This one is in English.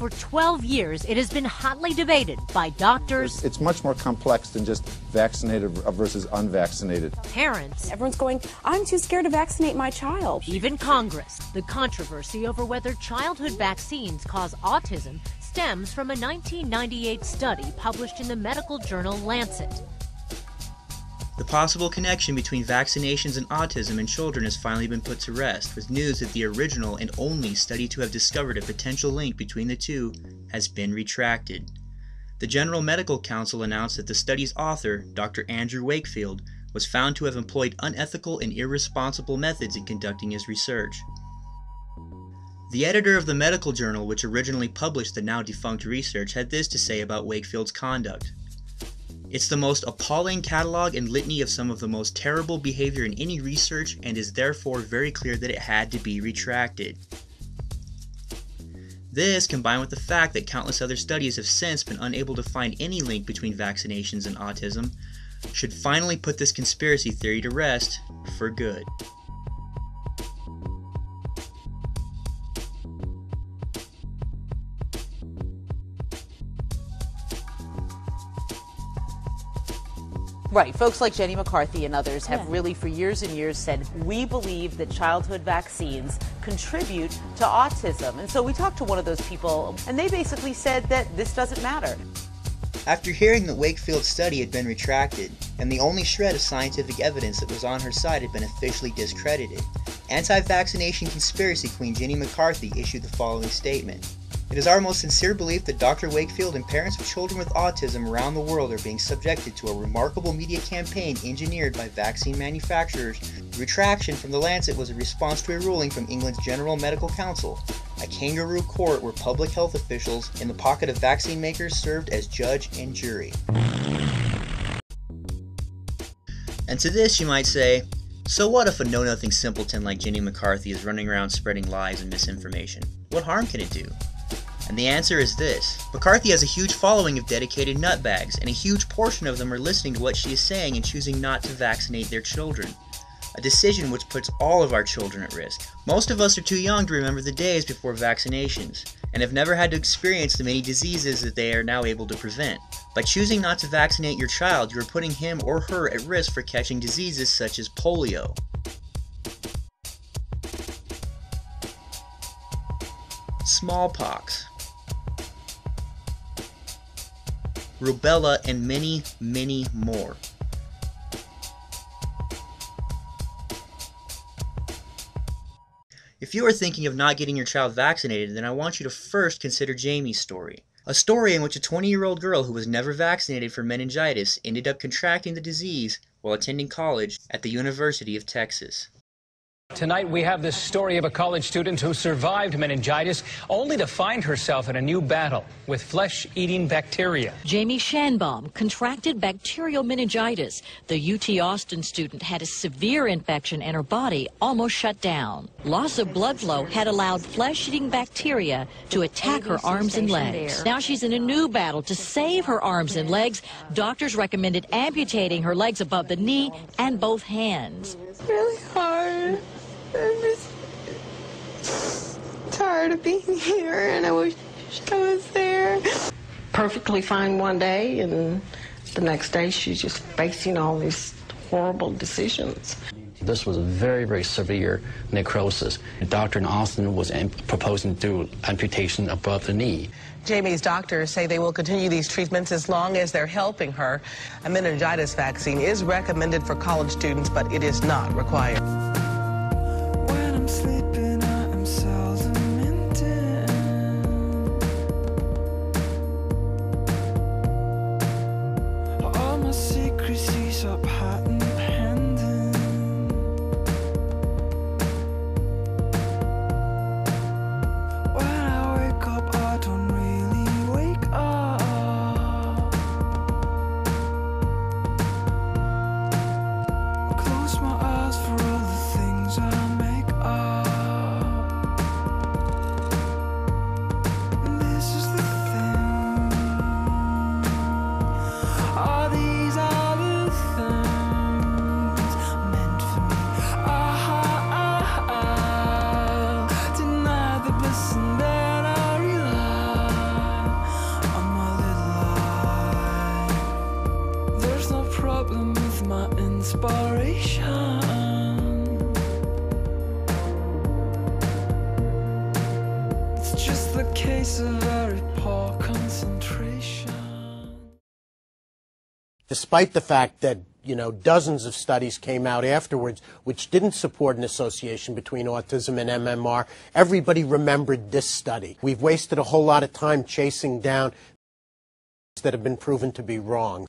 For 12 years, it has been hotly debated by doctors. It's much more complex than just vaccinated versus unvaccinated. Parents. Everyone's going, I'm too scared to vaccinate my child. Even Congress. The controversy over whether childhood vaccines cause autism stems from a 1998 study published in the medical journal Lancet. The possible connection between vaccinations and autism in children has finally been put to rest, with news that the original and only study to have discovered a potential link between the two has been retracted. The General Medical Council announced that the study's author, Dr. Andrew Wakefield, was found to have employed unethical and irresponsible methods in conducting his research. The editor of the medical journal, which originally published the now defunct research, had this to say about Wakefield's conduct. It's the most appalling catalog and litany of some of the most terrible behavior in any research, and is therefore very clear that it had to be retracted. This, combined with the fact that countless other studies have since been unable to find any link between vaccinations and autism, should finally put this conspiracy theory to rest for good. Right. Folks like Jenny McCarthy and others have really for years and years said, we believe that childhood vaccines contribute to autism. And so we talked to one of those people, and they basically said that this doesn't matter. After hearing that Wakefield's study had been retracted, and the only shred of scientific evidence that was on her side had been officially discredited, anti-vaccination conspiracy queen Jenny McCarthy issued the following statement. It is our most sincere belief that Dr. Wakefield and parents of children with autism around the world are being subjected to a remarkable media campaign engineered by vaccine manufacturers. The retraction from the Lancet was a response to a ruling from England's General Medical Council, a kangaroo court where public health officials in the pocket of vaccine makers served as judge and jury. And to this you might say, so what if a know-nothing simpleton like Jenny McCarthy is running around spreading lies and misinformation? What harm can it do? And the answer is this. McCarthy has a huge following of dedicated nutbags, and a huge portion of them are listening to what she is saying and choosing not to vaccinate their children. A decision which puts all of our children at risk. Most of us are too young to remember the days before vaccinations, and have never had to experience the many diseases that they are now able to prevent. By choosing not to vaccinate your child, you are putting him or her at risk for catching diseases such as polio, smallpox, rubella, and many, many more. If you are thinking of not getting your child vaccinated, then I want you to first consider Jamie's story. A story in which a 20-year-old girl who was never vaccinated for meningitis ended up contracting the disease while attending college at the University of Texas. Tonight we have this story of a college student who survived meningitis only to find herself in a new battle with flesh-eating bacteria. Jamie Shanbaum contracted bacterial meningitis. The UT Austin student had a severe infection and her body almost shut down. Loss of blood flow had allowed flesh-eating bacteria to attack her arms and legs. Now she's in a new battle to save her arms and legs. Doctors recommended amputating her legs above the knee and both hands. It's really hard. I'm just tired of being here, and I wish I was there. Perfectly fine one day, and the next day she's just facing all these horrible decisions. This was a very, very severe necrosis. The doctor in Austin was proposing to do amputation above the knee. Jamie's doctors say they will continue these treatments as long as they're helping her. A meningitis vaccine is recommended for college students, but it is not required. Sleeping, I am seldom in all my secrecies are patent pending. When I wake up, I don't really wake up. Close my eyes for all the case of very poor concentration. Despite the fact that, dozens of studies came out afterwards which didn't support an association between autism and MMR, everybody remembered this study. We've wasted a whole lot of time chasing down that have been proven to be wrong.